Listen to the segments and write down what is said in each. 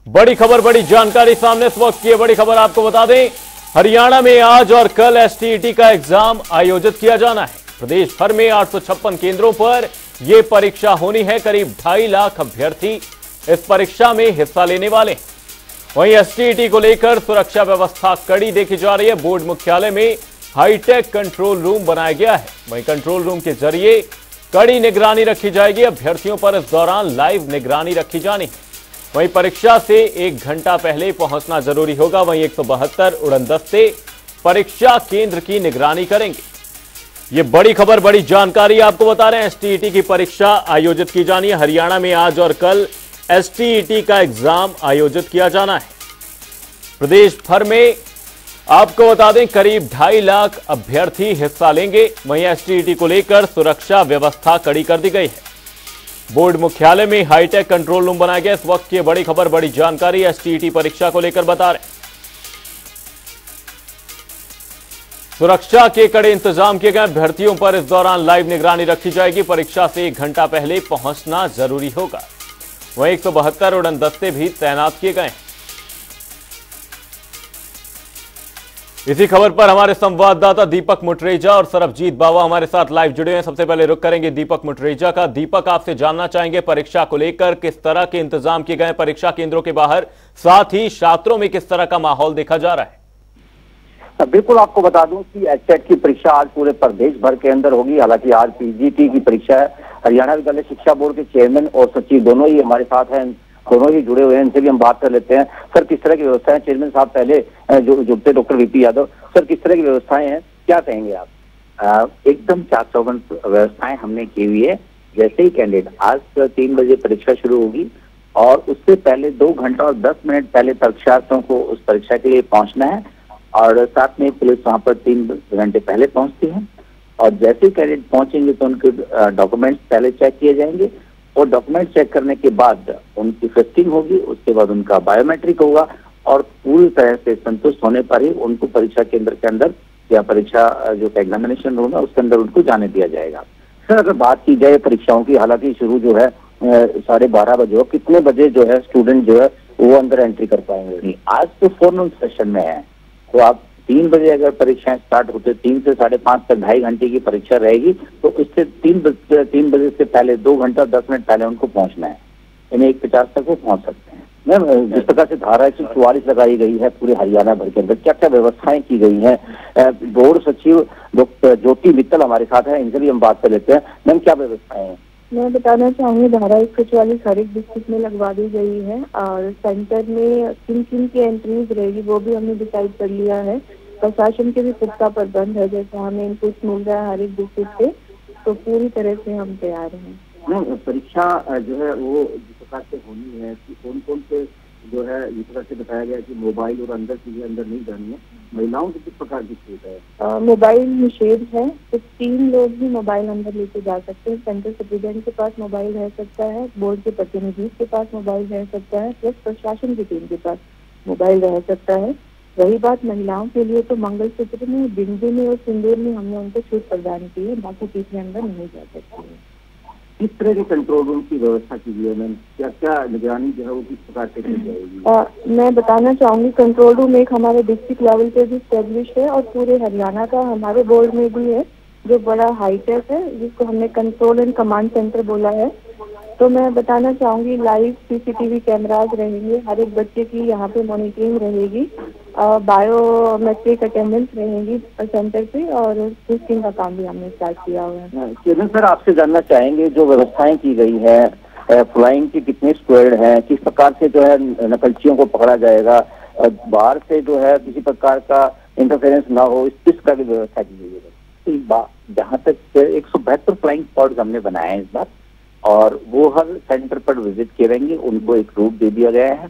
बड़ी खबर, बड़ी जानकारी सामने इस वक्त की है। बड़ी खबर आपको बता दें, हरियाणा में आज और कल एसटीईटी का एग्जाम आयोजित किया जाना है। प्रदेश भर में 856 केंद्रों पर यह परीक्षा होनी है। करीब 2.5 लाख अभ्यर्थी इस परीक्षा में हिस्सा लेने वाले हैं। वहीं एसटीईटी को लेकर सुरक्षा व्यवस्था कड़ी देखी जा रही है। बोर्ड मुख्यालय में हाईटेक कंट्रोल रूम बनाया गया है। वहीं कंट्रोल रूम के जरिए कड़ी निगरानी रखी जाएगी। अभ्यर्थियों पर इस दौरान लाइव निगरानी रखी जानी है। वहीं परीक्षा से 1 घंटा पहले पहुंचना जरूरी होगा। वहीं 172 उड़नदस्ते परीक्षा केंद्र की निगरानी करेंगे। ये बड़ी खबर, बड़ी जानकारी आपको बता रहे हैं। एसटीईटी की परीक्षा आयोजित की जानी है। हरियाणा में आज और कल एसटीईटी का एग्जाम आयोजित किया जाना है। प्रदेश भर में आपको बता दें करीब 2.5 लाख अभ्यर्थी हिस्सा लेंगे। वहीं एसटीईटी को लेकर सुरक्षा व्यवस्था कड़ी कर दी गई है। बोर्ड मुख्यालय में हाईटेक कंट्रोल रूम बनाया गया। इस वक्त की बड़ी खबर, बड़ी जानकारी एसटीईटी परीक्षा को लेकर बता रहे हैं। सुरक्षा के कड़े इंतजाम किए गए। अभ्यर्थियों पर इस दौरान लाइव निगरानी रखी जाएगी। परीक्षा से 1 घंटा पहले पहुंचना जरूरी होगा। वहीं 172 उड़नदस्ते भी तैनात किए गए हैं। इसी खबर पर हमारे संवाददाता दीपक मुटरेजा और सरबजीत बावा हमारे साथ लाइव जुड़े हैं। सबसे पहले रुख करेंगे दीपक मुटरेजा का। दीपक, आपसे जानना चाहेंगे परीक्षा को लेकर किस तरह के इंतजाम किए गए परीक्षा केंद्रों के बाहर, साथ ही छात्रों में किस तरह का माहौल देखा जा रहा है? बिल्कुल, आपको बता दूं कि एचटेट की परीक्षा आज पूरे प्रदेश भर के अंदर होगी। हालांकि आज पीजीटी की परीक्षा है। हरियाणा विद्यालय शिक्षा बोर्ड के चेयरमैन और सचिव दोनों ही हमारे साथ हैं, दोनों ही जुड़े हुए हैं। इनसे भी हम बात कर लेते हैं। सर, किस तरह की व्यवस्था है? चेयरमैन साहब पहले जो जुड़ते डॉक्टर वीपी यादव। सर, किस तरह की व्यवस्थाएं हैं, क्या कहेंगे आप? एकदम चाक चौबंद व्यवस्थाएं हमने की हुई है। जैसे ही कैंडिडेट आज 3 बजे परीक्षा शुरू होगी और उससे पहले 2 घंटा और 10 मिनट पहले परीक्षार्थियों को उस परीक्षा के लिए पहुंचना है। और साथ में पुलिस वहां पर 3 घंटे पहले पहुंचती है। और जैसे ही कैंडिडेट पहुंचेंगे तो उनके डॉक्यूमेंट्स पहले चेक किए जाएंगे और डॉक्यूमेंट चेक करने के बाद उनकी फिफ्टिंग होगी। उसके बाद उनका बायोमेट्रिक होगा और पूरी तरह से संतुष्ट होने पर ही उनको परीक्षा केंद्र के अंदर या परीक्षा जो एग्जामिनेशन रूम है उसके अंदर उनको जाने दिया जाएगा। सर, अगर बात की जाए परीक्षाओं की, हालांकि शुरू जो है 12:30 बजे हो, कितने बजे जो है स्टूडेंट जो है वो अंदर एंट्री कर पाएंगे? आज तो फोरनून सेशन में है, तो आप 3 बजे अगर परीक्षाएं स्टार्ट होते 3 से 5:30 तक 2.5 घंटे की परीक्षा रहेगी। तो इससे 3 बजे से पहले 2 घंटा 10 मिनट पहले उनको पहुंचना है। यानी 1:50 तक वो पहुंच सकते हैं। मैम, जिस प्रकार से धारा 144 लगाई गई है पूरे हरियाणा भर के अंदर, क्या क्या व्यवस्थाएं की गई हैं? बोर्ड सचिव डॉक्टर ज्योति मित्तल हमारे साथ है, इनसे भी हम बात कर लेते हैं। मैम, क्या व्यवस्थाएं हैं? मैं बताना चाहूंगी, धारा 144 हर एक डिस्ट्रिक्ट में लगवा दी गई है और सेंटर में किन किन की एंट्रीज रहेगी वो भी हमने डिसाइड कर लिया है। प्रशासन के भी पुख्ता प्रबंध है, जैसे हमें इनपुट मिल रहा है हर एक डिस्ट्रिक्ट से, तो पूरी तरह से हम तैयार हैं। परीक्षा जो है वो जिस प्रकार से होनी है, कौन कौन से जो है इस तरह से बताया गया कि मोबाइल और अंदर चीजें अंदर नहीं जानी है। महिलाओं की किस प्रकार की छूट है? मोबाइल निषेध है, तो 3 लोग भी मोबाइल अंदर लेके जा सकते हैं। सेंटर सुप्रीडेंट के पास मोबाइल रह सकता है, बोर्ड के प्रतिनिधि के पास मोबाइल रह सकता है, प्लस प्रशासन की टीम के पास मोबाइल रह सकता है। रही बात महिलाओं के लिए, तो मंगलसूत्र में, बिंदी में और सिंदूर में हमने उनको छूट प्रदान की है, बाकी चीजें अंदर नहीं जा सकती है। किस तरह के कंट्रोल रूम की व्यवस्था की गई है मैम? क्या क्या निगरानी जो है वो किस प्रकार से की जाएगी? मैं बताना चाहूंगी, कंट्रोल रूम एक हमारे डिस्ट्रिक्ट लेवल पे भी स्टेब्लिश है और पूरे हरियाणा का हमारे बोर्ड में भी है, जो बड़ा हाईटेक है, जिसको हमने कंट्रोल एंड कमांड सेंटर बोला है। तो मैं बताना चाहूंगी, लाइव सीसीटीवी कैमराज रहेंगे, हर एक बच्चे की यहाँ पे मॉनिटरिंग रहेगी, बायोमेट्रिक अटेंडेंस रहेगी सेंटर पे, और टेस्टिंग का काम भी हमने स्टार्ट किया हुआ है। चेयरमैन सर, आपसे जानना चाहेंगे, जो व्यवस्थाएं की गई है, फ्लाइंग की कितने स्क्वाड हैं, किस प्रकार से जो है नकलचियों को पकड़ा जाएगा, बाहर से जो है किसी प्रकार का इंटरफेरेंस ना हो, इस तरह की व्यवस्था की गई है? जहाँ तक 172 फ्लाइंग स्पॉट्स हमने बनाए हैं इस बार, और वो हर सेंटर पर विजिट करेंगे। उनको एक रूट दे दिया गया है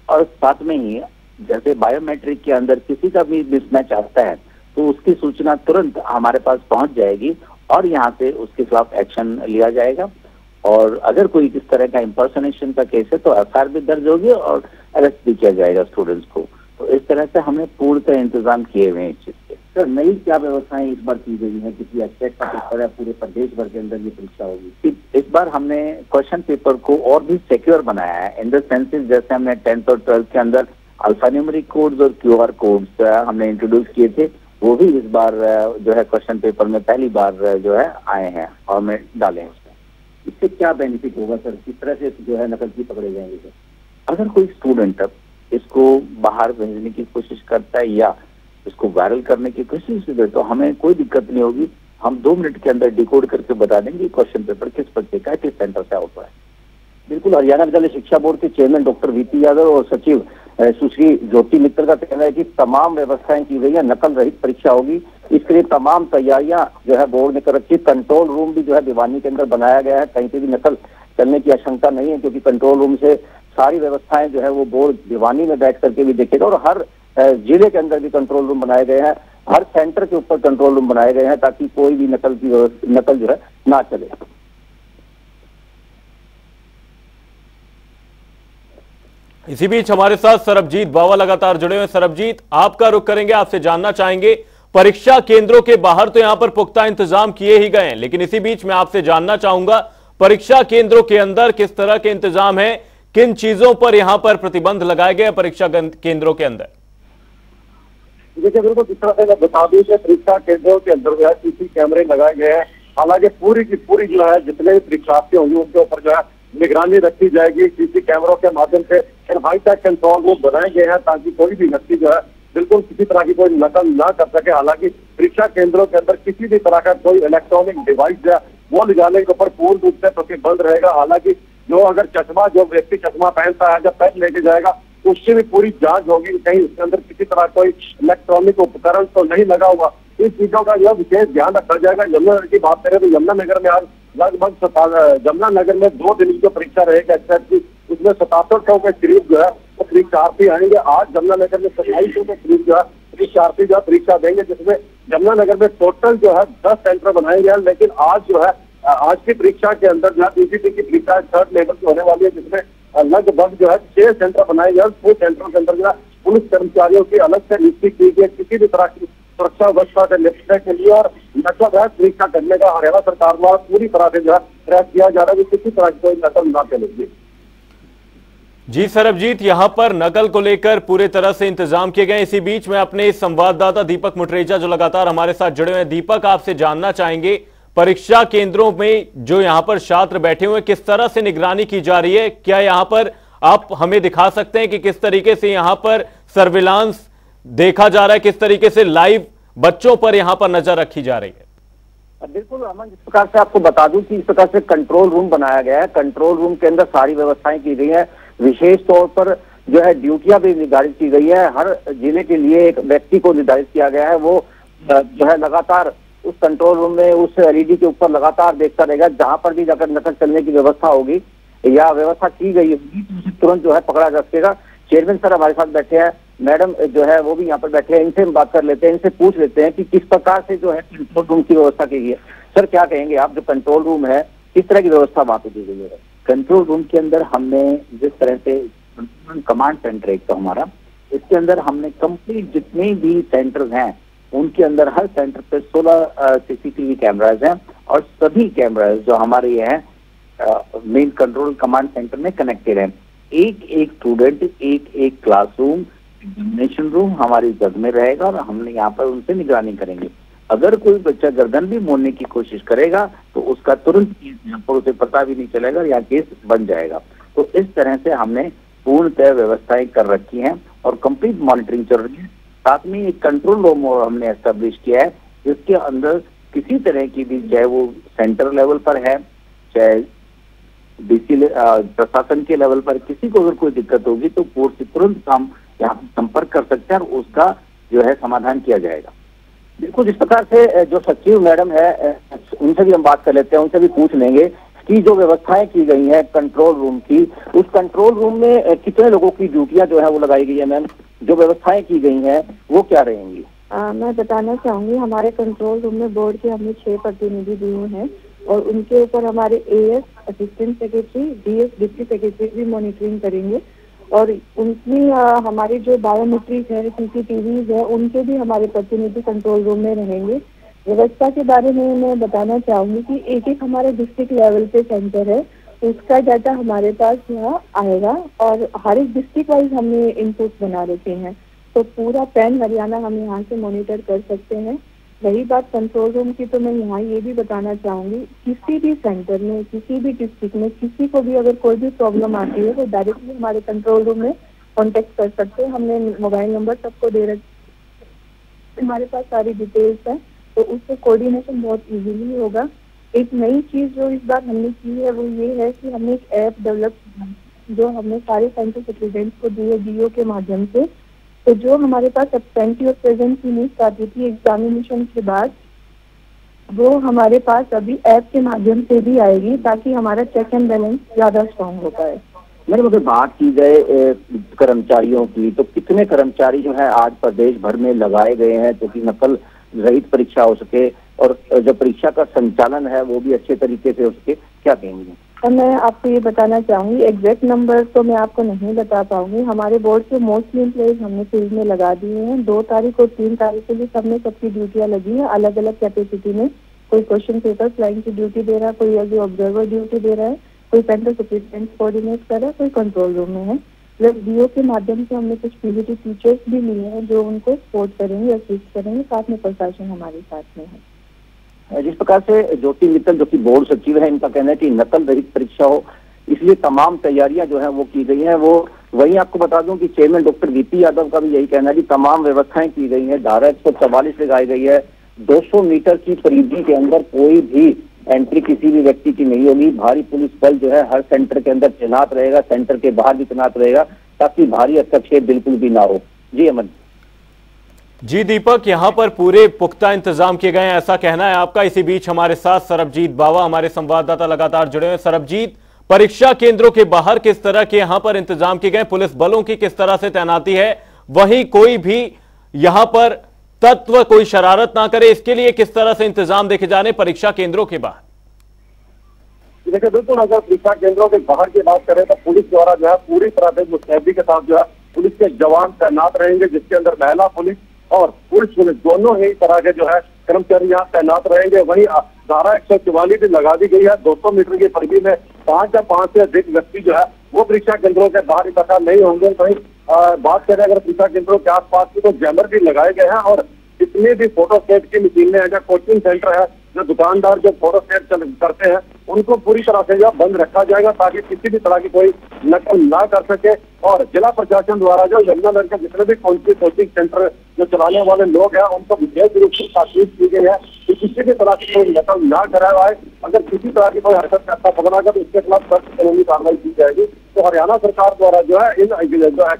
और साथ में ही जैसे बायोमेट्रिक के अंदर किसी का भी मिसमैच आता है तो उसकी सूचना तुरंत हमारे पास पहुंच जाएगी और यहाँ से उसके खिलाफ एक्शन लिया जाएगा। और अगर कोई किस तरह का इम्पर्सनेशन का केस है तो एफआईआर भी दर्ज होगी और अरेस्ट भी किया जाएगा स्टूडेंट्स को। तो इस तरह से हमने पूरी तरह इंतजाम किए हुए हैं इस चीज के। सर नई क्या व्यवस्थाएं इस बार की गई हैं? किसी एचटेट का पेपर है, पूरे प्रदेश भर के अंदर ये परीक्षा होगी। इस बार हमने क्वेश्चन पेपर को और भी सिक्योर बनाया है इन द सेंसेस, जैसे हमने 10th और 12th के अंदर अल्फान्यूमेरिक कोड्स और QR कोड्स हमने इंट्रोड्यूस किए थे, वो भी इस बार जो है क्वेश्चन पेपर में पहली बार जो है आए हैं और हमने डाले हैं। इससे क्या बेनिफिट होगा सर? किस तरह से जो है नकल की पकड़े जाएंगे सर? अगर कोई स्टूडेंट इसको बाहर भेजने की कोशिश करता है या इसको वायरल करने की कोशिश करे तो हमें कोई दिक्कत नहीं होगी। हम 2 मिनट के अंदर डिकोड करके बता देंगे क्वेश्चन पेपर किस बच्चे का है, किस सेंटर से आउट हुआ है। बिल्कुल, हरियाणा विद्यालय शिक्षा बोर्ड के चेयरमैन डॉक्टर VP यादव और सचिव सुश्री ज्योति मित्तल का कहना है कि तमाम व्यवस्थाएं की गई है, नकल रहित परीक्षा होगी। इसके लिए तमाम तैयारियां जो है बोर्ड ने कर रखी है। कंट्रोल रूम भी जो है भिवानी के अंदर बनाया गया है, कहीं पे भी नकल चलने की आशंका नहीं है, क्योंकि कंट्रोल रूम से सारी व्यवस्थाएं जो है वो बोर्ड भिवानी में बैठ करके भी देखेगा। और हर जिले के अंदर भी कंट्रोल रूम बनाए गए हैं, हर सेंटर के ऊपर कंट्रोल रूम बनाए गए हैं, ताकि कोई भी नकल जो है ना चले। इसी बीच हमारे साथ सरबजीत बावा लगातार जुड़े हुए। सरबजीत, आपका रुख करेंगे, आपसे जानना चाहेंगे, परीक्षा केंद्रों के बाहर तो यहां पर पुख्ता इंतजाम किए ही गए हैं, लेकिन इसी बीच मैं आपसे जानना चाहूंगा परीक्षा केंद्रों के अंदर किस तरह के इंतजाम है, किन चीजों पर यहां पर प्रतिबंध लगाए गए परीक्षा केंद्रों के अंदर? देखिए बिल्कुल, जिस तरह से मैं बता दूं कि परीक्षा केंद्रों के अंदर जो है CC कैमरे लगाए गए हैं। हालांकि पूरी की पूरी जो है जितने भी परीक्षार्थी होंगे उनके ऊपर जो है निगरानी रखी जाएगी CC कैमरों के माध्यम से। हाईटेक कंट्रोल रूम बनाए गए हैं ताकि कोई भी व्यक्ति जो है बिल्कुल किसी तरह की कोई नकल ना कर सके। हालांकि परीक्षा केंद्रों के अंदर किसी भी तरह का कोई इलेक्ट्रॉनिक डिवाइस है वो ले जाने के ऊपर पूर्ण रूप से प्रतिबंध रहेगा। हालांकि जो व्यक्ति चश्मा पहनता है, जब पेन लेके जाएगा उससे भी पूरी जांच होगी, कहीं उसके अंदर किसी तरह कोई इलेक्ट्रॉनिक उपकरण तो नहीं लगा हुआ। इस चीजों का यह विशेष ध्यान रखा जाएगा। यमुनानगर की बात करें तो यमुनानगर में आज लगभग यमुनानगर में 2 दिन की जो परीक्षा रहेगी एचटेट की, उसमें 7700 के करीब जो है वो परीक्षार्थी आएंगे। आज यमुनानगर में 2700 के करीब जो है परीक्षार्थी जो है परीक्षा देंगे, जिसमें यमुनानगर में टोटल जो है 10 सेंटर बनाए गए हैं। लेकिन आज जो है आज की परीक्षा के अंदर जो है PCT की परीक्षा 3rd लेवल की होने वाली है, जिसमें लगभग जो है 6 सेंटर बनाए गए। 2 सेंटरों के अंदर जो है पुलिस कर्मचारियों की अलग से नियुक्ति की गई किसी भी तरह की सुरक्षा व्यवस्था से निपटने के लिए। और नकल जो है परीक्षा करने का हरियाणा सरकार द्वारा पूरी तरह से जो है प्रयास किया जा रहा है कि किसी तरह की कोई नकल ना चलेगी। जी सरबजीत, यहां पर नकल को लेकर पूरे तरह से इंतजाम किए गए। इसी बीच में अपने संवाददाता दीपक मुटरेजा जो लगातार हमारे साथ जुड़े हुए हैं, दीपक आपसे जानना चाहेंगे परीक्षा केंद्रों में जो यहां पर छात्र बैठे हुए किस तरह से निगरानी की जा रही है? क्या यहां पर आप हमें दिखा सकते हैं कि किस तरीके से यहां पर सर्विलांस देखा जा रहा है, किस तरीके से लाइव बच्चों पर यहां पर नजर रखी जा रही है? बिल्कुल अमन, जिस प्रकार से आपको बता दूं कि इस प्रकार से कंट्रोल रूम बनाया गया है। कंट्रोल रूम के अंदर सारी व्यवस्थाएं की गई है। विशेष तौर पर जो है ड्यूटियां भी निर्धारित की गई है। हर जिले के लिए एक व्यक्ति को निर्धारित किया गया है, वो जो है लगातार उस कंट्रोल रूम में उस LED के ऊपर लगातार देखता रहेगा। जहां पर भी जाकर नकल चलने की व्यवस्था होगी या व्यवस्था की गई होगी तो उसे तुरंत जो है पकड़ा जा सकेगा। चेयरमैन सर हमारे साथ बैठे हैं, मैडम जो है वो भी यहाँ पर बैठे हैं, इनसे हम बात कर लेते हैं, इनसे पूछ लेते हैं कि किस प्रकार से जो है कंट्रोल रूम की व्यवस्था की गई है। सर क्या कहेंगे आप, जो कंट्रोल रूम है किस तरह की व्यवस्था वहां पे दी गई है? कंट्रोल रूम के अंदर हमने जिस तरह से कमांड सेंटर एक तो हमारा, इसके अंदर हमने कंप्लीट जितने भी सेंटर्स हैं उनके अंदर हर सेंटर पे 16 CCTV कैमराज हैं और सभी कैमराज जो हमारे ये हैं मेन कंट्रोल कमांड सेंटर में कनेक्टेड हैं। एक स्टूडेंट एक क्लासरूम एग्जामिनेशन रूम हमारी जग में रहेगा और हमने यहाँ पर उनसे निगरानी करेंगे। अगर कोई बच्चा गर्दन भी मोड़ने की कोशिश करेगा तो उसका तुरंत यहाँ पर उसे पता भी नहीं चलेगा या केस बन जाएगा। तो इस तरह से हमने पूर्णतः व्यवस्थाएं कर रखी हैं और कंप्लीट मॉनिटरिंग चल रही है। साथ में एक कंट्रोल रूम हमने एस्टेब्लिश किया है जिसके अंदर किसी तरह की भी, चाहे वो सेंटर लेवल पर है चाहे DC प्रशासन के लेवल पर, किसी को अगर कोई दिक्कत होगी तो बोर्ड से तुरंत हम यहाँ संपर्क कर सकते हैं और उसका जो है समाधान किया जाएगा। बिल्कुल, जिस प्रकार से जो सचिव मैडम है उनसे भी हम बात कर लेते हैं, उनसे भी पूछ लेंगे कि जो व्यवस्थाएं की गई हैं कंट्रोल रूम की, उस कंट्रोल रूम में कितने लोगों की ड्यूटियां जो है वो लगाई गई है? मैम, जो व्यवस्थाएं की गई हैं वो क्या रहेंगी? मैं बताना चाहूंगी, हमारे कंट्रोल रूम में बोर्ड के हमने 6 प्रतिनिधि दिए हैं और उनके ऊपर हमारे AS assistant secretary, DS deputy secretary भी मॉनिटरिंग करेंगे और उनमें हमारे जो बायोमेट्रिक है, CCTVs है, उनके भी हमारे प्रतिनिधि कंट्रोल रूम में रहेंगे। व्यवस्था के बारे में मैं बताना चाहूंगी कि एक एक हमारे डिस्ट्रिक्ट लेवल पे सेंटर है, उसका डाटा हमारे पास यहाँ आएगा और हर एक डिस्ट्रिक्ट वाइज हमने इनपुट बना रखे हैं, तो पूरा पैन हरियाणा हम यहाँ से मॉनिटर कर सकते हैं। रही बात कंट्रोल रूम की, तो मैं यहाँ ये भी बताना चाहूंगी, किसी भी सेंटर में, किसी भी डिस्ट्रिक्ट में, किसी को भी अगर कोई भी प्रॉब्लम आती है तो डायरेक्टली हमारे कंट्रोल रूम में कॉन्टेक्ट कर सकते हैं। हमने मोबाइल नंबर सबको दे रखे, हमारे पास सारी डिटेल्स है, तो उससे कोऑर्डिनेशन बहुत इजीली होगा। एक नई चीज जो इस बार हमने की है वो ये है कि हमने एक ऐप डेवलप किया जो हमने सारे सेंटर सुपरिटेंडेंट्स को दिए DO के माध्यम से। तो जो हमारे पास एब्सेंटी और प्रेजेंट की लिस्ट आती थी एग्जामिनेशन के बाद, वो हमारे पास अभी ऐप के माध्यम से भी आएगी, ताकि हमारा चेक एंड बैलेंस ज्यादा स्ट्रॉन्ग हो पाए। मैडम, अगर बात की जाए कर्मचारियों की, तो कितने कर्मचारी जो है आज प्रदेश भर में लगाए गए हैं ताकि नकल रहित परीक्षा हो सके और जो परीक्षा का संचालन है वो भी अच्छे तरीके से हो सके, क्या कहेंगे? और मैं आपको ये बताना चाहूंगी, एग्जैक्ट नंबर तो मैं आपको नहीं बता पाऊंगी। हमारे बोर्ड के मोस्टली एम्प्लॉइज हमने फील्ड में लगा दिए हैं। 2 तारीख और 3 तारीख के लिए सबने सबकी ड्यूटियां लगी हैं अलग अलग कैपेसिटी में। कोई क्वेश्चन पेपर फ्लाइंग की ड्यूटी दे रहा है, कोई एज ए ऑब्जर्वर ड्यूटी दे रहा है, कोई सेंटर सुपरिटेंडेंट कोऑर्डिनेट कर रहा है, कोई कंट्रोल रूम में है। प्लस DO के माध्यम से हमने कुछ PGT टीचर्स भी लिए हैं जो उनको सपोर्ट करेंगे, असिस्ट करेंगे, साथ में प्रशासन हमारे साथ में है। जिस प्रकार से ज्योति मित्तल जो कि बोर्ड सचिव है, इनका कहना है कि नकल रहित परीक्षा हो, इसलिए तमाम तैयारियां जो है वो की गई हैं। वो वहीं आपको बता दूं कि चेयरमैन डॉक्टर VP यादव का भी यही कहना है कि तमाम व्यवस्थाएं की गई हैं। धारा 144 लगाई गई है। 200 मीटर की परिधि के अंदर कोई भी एंट्री किसी भी व्यक्ति की नहीं होगी। भारी पुलिस बल जो है हर सेंटर के अंदर तैनात रहेगा, सेंटर के बाहर भी तैनात रहेगा, ताकि भारी हस्तक्षेप बिल्कुल भी ना हो। जी अमन। जी दीपक, यहां पर पूरे पुख्ता इंतजाम किए गए हैं, ऐसा कहना है आपका। इसी बीच हमारे साथ सरबजीत बावा, हमारे संवाददाता लगातार जुड़े हुए। सरबजीत, परीक्षा केंद्रों के बाहर किस तरह के यहां पर इंतजाम किए गए, पुलिस बलों की किस तरह से तैनाती है, वहीं कोई भी यहां पर तत्व कोई शरारत ना करे, इसके लिए किस तरह से इंतजाम देखे जाने परीक्षा केंद्रों के बाहर? देखिए, बिल्कुल अगर परीक्षा केंद्रों के बाहर की बात करें तो पुलिस द्वारा जो है पूरी तरह से मुस्तैदी के साथ जो है पुलिस के जवान तैनात रहेंगे, जिसके अंदर महिला पुलिस और पुलिस दोनों ही तरह के जो है कर्मचारी यहाँ तैनात रहेंगे। वहीं धारा 144 भी लगा दी गई है। 200 मीटर की परिधि में 5 या 5 से अधिक व्यक्ति जो है वो परीक्षा केंद्रों के बाहर इकट्ठा नहीं होंगे। वहीं बात करें अगर परीक्षा केंद्रों के आसपास की, तो जैमर भी लगाए गए हैं और जितने भी फोटो स्टेट की मशीनें हैं, कोचिंग सेंटर है, जो दुकानदार जो फोटो स्टेट करते हैं, उनको पूरी तरह से जो बंद रखा जाएगा ताकि किसी भी तरह की कोई नकल ना कर सके। और जिला प्रशासन द्वारा जो यमुनानगर के जितने भी कोचिंग सेंटर जो चलाने वाले लोग हैं, उनको विशेष रूप से ताकीद की गई है कि किसी भी तरह की कोई नकल ना कराए। अगर किसी तरह की कोई हरकत करता पकड़ा गया तो इसके खिलाफ सख्त कानूनी कार्रवाई की जाएगी। तो हरियाणा सरकार द्वारा जो है इन जो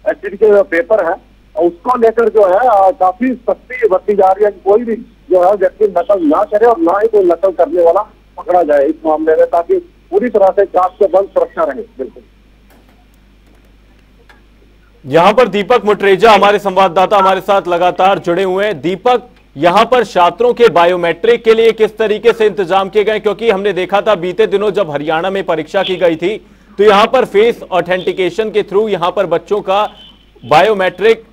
एक्टिव के पेपर है उसको लेकर जो है काफी सख्ती बरती जा रही है कि कोई भी जो है व्यक्ति नकल ना करे और ना ही कोई नकल करने वाला पकड़ा जाए इस मामले में, ताकि पूरी तरह से जांच के बंद सुरक्षा रहे। बिल्कुल। यहां पर दीपक मुटरेजा हमारे संवाददाता हमारे साथ लगातार जुड़े हुए हैं। दीपक, यहां पर छात्रों के बायोमेट्रिक के लिए किस तरीके से इंतजाम किए गए, क्योंकि हमने देखा था बीते दिनों जब हरियाणा में परीक्षा की गई थी तो यहां पर फेस ऑथेंटिकेशन के थ्रू यहां पर बच्चों का बायोमेट्रिक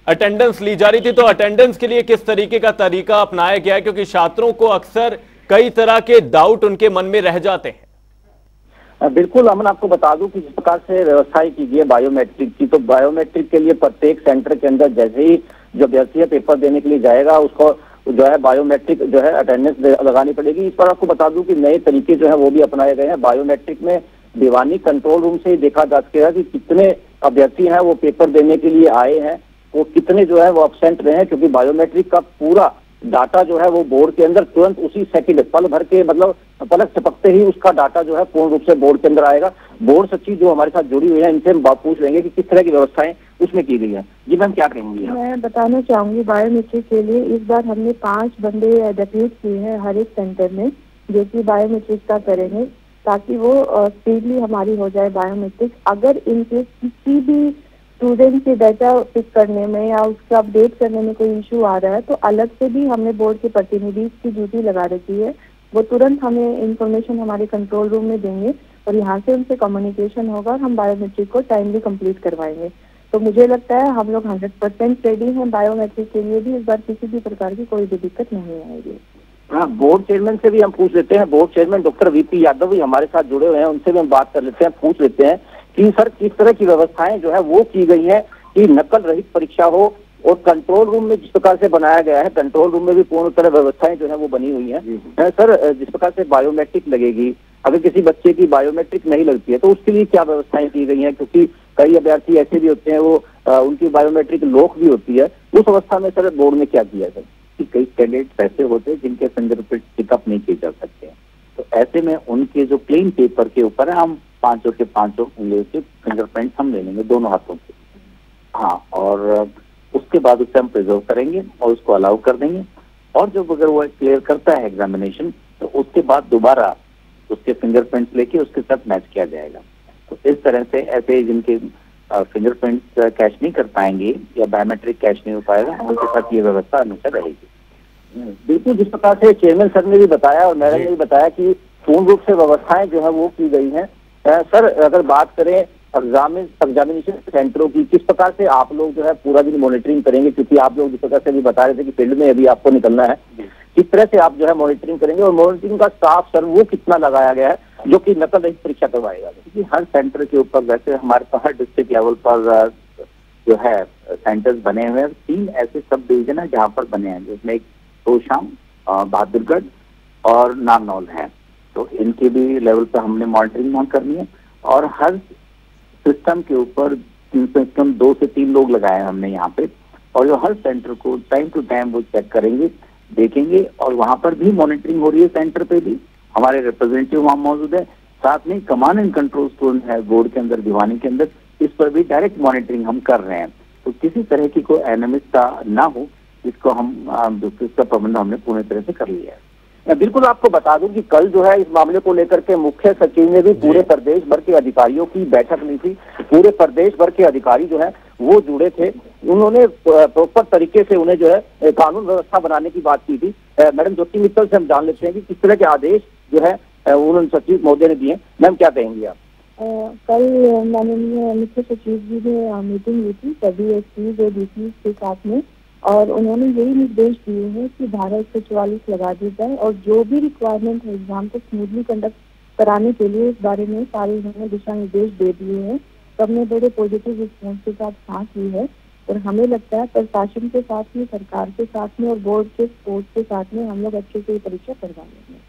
अटेंडेंस ली जा रही थी, तो अटेंडेंस के लिए किस तरीके का तरीका अपनाया गया है, क्योंकि छात्रों को अक्सर कई तरह के डाउट उनके मन में रह जाते हैं। बिल्कुल अमन, आपको बता दूं कि जिस प्रकार से व्यवस्थाएं की गई है बायोमेट्रिक की, तो बायोमेट्रिक के लिए प्रत्येक सेंटर के अंदर जैसे ही जो अभ्यर्थी पेपर देने के लिए जाएगा उसको जो है बायोमेट्रिक जो है अटेंडेंस लगानी पड़ेगी। इस पर आपको बता दूं कि नए तरीके जो है वो भी अपनाए गए हैं। बायोमेट्रिक में दीवानी कंट्रोल रूम से ही देखा जा सकेगा कि कितने अभ्यर्थी हैं वो पेपर देने के लिए आए हैं, वो कितने जो है वो अब्सेंट रहे हैं, क्योंकि बायोमेट्रिक का पूरा डाटा जो है वो बोर्ड के अंदर तुरंत उसी सेकंड पल भर के मतलब पलक झपकते ही उसका डाटा जो है पूर्ण रूप से बोर्ड के अंदर आएगा। बोर्ड सचिव जो हमारे साथ जुड़ी हुई है, इनसे हम पूछ लेंगे कि किस तरह की व्यवस्थाएं उसमें की गई है। जी मैम, क्या कहेंगी? मैं बताना चाहूंगी बायोमेट्रिक के लिए इस बार हमने 5 बंदे डेप्यूट किए हैं हर एक सेंटर में, जो कि बायोमेट्रिक का करेंगे ताकि वो स्पीडली हमारी हो जाए बायोमेट्रिक। अगर इनकेस किसी भी स्टूडेंट के डाटा पिक करने में या उसका अपडेट करने में कोई इशू आ रहा है तो अलग से भी हमने बोर्ड के प्रतिनिधि की ड्यूटी लगा रखी है। वो तुरंत हमें इंफॉर्मेशन हमारे कंट्रोल रूम में देंगे और यहाँ से उनसे कम्युनिकेशन होगा और हम बायोमेट्रिक को टाइमली कंप्लीट करवाएंगे। तो मुझे लगता है हम लोग 100% रेडी हैं बायोमेट्रिक के लिए भी। इस बार किसी भी प्रकार की कोई भी दिक्कत नहीं आएगी। हाँ, बोर्ड चेयरमैन से भी हम पूछ लेते हैं। Board chairman doctor VP Yadav भी हमारे साथ जुड़े हुए हैं, उनसे भी हम बात कर लेते हैं, पूछ लेते हैं कि सर किस तरह की व्यवस्थाएं जो है वो की गई है कि नकल रहित परीक्षा हो। और कंट्रोल रूम में जिस प्रकार से बनाया गया है, कंट्रोल रूम में भी पूर्ण तरह व्यवस्थाएं जो है वो बनी हुई है। सर जिस प्रकार से बायोमेट्रिक लगेगी, अगर किसी बच्चे की बायोमेट्रिक नहीं लगती है तो उसके लिए क्या व्यवस्थाएं की गई हैं? क्योंकि कई अभ्यर्थी ऐसे भी होते हैं वो उनकी बायोमेट्रिक लॉक भी होती है, उस अवस्था में सर बोर्ड ने क्या किया सर? कई कैंडिडेट ऐसे होते हैं जिनके फिंगरप्रिंट पिकअप नहीं किए जा सकते हैं, तो ऐसे में उनके जो प्लेन पेपर के ऊपर है हम 5 के 5 उंगलियों के फिंगरप्रिंट हम ले लेंगे, दोनों हाथों के। हाँ, और उसके बाद उसे हम प्रिजर्व करेंगे और उसको अलाउ कर देंगे। और जब अगर वो क्लियर करता है एग्जामिनेशन तो उसके बाद दोबारा उसके फिंगरप्रिंट्स लेके उसके साथ मैच किया जाएगा। तो इस तरह से ऐसे जिनके फिंगरप्रिंट्स कैश नहीं कर पाएंगे या बायोमेट्रिक कैश नहीं हो पाएगा, उनके साथ ये व्यवस्था हमेशा रहेगी। बिल्कुल, जिस प्रकार से चेयरमैन सर ने भी बताया और मैडम ने भी बताया कि पूर्ण रूप से व्यवस्थाएं जो है वो की गई हैं। सर अगर बात करें एग्जामिनेशन सेंटरों की, किस प्रकार से आप लोग जो है पूरा दिन मॉनिटरिंग करेंगे? क्योंकि आप लोग जिस प्रकार से भी बता रहे थे कि फील्ड में अभी आपको निकलना है, किस तरह से आप जो है मॉनिटरिंग करेंगे? और मॉनिटरिंग का स्टाफ सर वो कितना लगाया गया है जो कि नकल रहित परीक्षा करवाएगा? क्योंकि हर सेंटर के ऊपर वैसे हमारे पास हर डिस्ट्रिक्ट लेवल पर जो है सेंटर्स बने हुए हैं। 3 ऐसे सब डिवीजन है जहाँ पर बने हैं, जिसमें एक तोशाम, बहादुरगढ़ और नारनौल है। तो इनके भी लेवल पर हमने मॉनिटरिंग वहाँ करनी है। और हर सिस्टम के ऊपर कम से कम 2 से 3 लोग लगाए हैं हमने यहाँ पे, और जो हर सेंटर को टाइम टू टाइम वो चेक करेंगे, देखेंगे। और वहाँ पर भी मॉनिटरिंग हो रही है, सेंटर पे भी हमारे रिप्रेजेंटेटिव वहाँ मौजूद है। साथ में कमांड एंड कंट्रोल स्टोर है बोर्ड के अंदर, दीवानी के अंदर, इस पर भी डायरेक्ट मॉनिटरिंग हम कर रहे हैं। तो किसी तरह की कोई अनियमितता ना हो, इसको इसका प्रबंध हमने पूरी तरह से कर लिया है। बिल्कुल, आपको बता दूं कि कल जो है इस मामले को लेकर के मुख्य सचिव ने भी पूरे प्रदेश भर के अधिकारियों की बैठक ली थी। पूरे प्रदेश भर के अधिकारी जो है वो जुड़े थे। उन्होंने प्रॉपर तरीके से उन्हें जो है कानून व्यवस्था बनाने की बात की थी। मैडम ज्योति मित्तल से हम जान लेते हैं कि किस तरह के आदेश जो है उन्होंने सचिव महोदय ने दिए। मैम क्या कहेंगी आप? कल माननीय मुख्य सचिव जी ने मीटिंग ली थी सभी एसपी और डीसी के साथ में, और उन्होंने यही निर्देश दिए हैं कि धारा 144 लगा दी जाए और जो भी रिक्वायरमेंट है एग्जाम को स्मूथली कंडक्ट कराने के लिए, इस बारे में सारे उन्होंने दिशा निर्देश दे दिए हैं। सबने बड़े पॉजिटिव रिस्पॉन्स के साथ साथ ली है और हमें लगता है प्रशासन के साथ में, सरकार के साथ में और बोर्ड के सपोर्ट के साथ में हम लोग अच्छे से परीक्षा करवा लेंगे।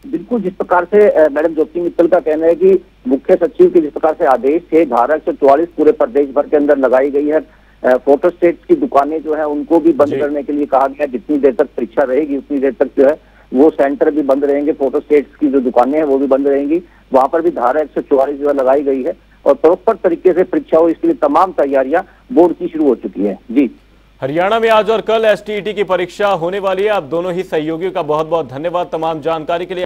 बिल्कुल, जिस प्रकार से मैडम ज्योति मित्तल का कहना है कि मुख्य सचिव के जिस प्रकार से आदेश थे, धारा 144 पूरे प्रदेश भर के अंदर लगाई गई है। फोटो स्टेट्स की दुकानें जो है उनको भी बंद करने के लिए कहा गया। जितनी देर तक परीक्षा रहेगी उतनी देर तक जो है वो सेंटर भी बंद रहेंगे। फोटो स्टेट्स की जो दुकानें हैं वो भी बंद रहेंगी। वहां पर भी धारा 144 जो है लगाई गई है और प्रॉपर तरीके से परीक्षा हो, इसके लिए तमाम तैयारियां बोर्ड की शुरू हो चुकी है। जी, हरियाणा में आज और कल एसटीईटी की परीक्षा होने वाली है। आप दोनों ही सहयोगियों का बहुत बहुत धन्यवाद तमाम जानकारी के लिए।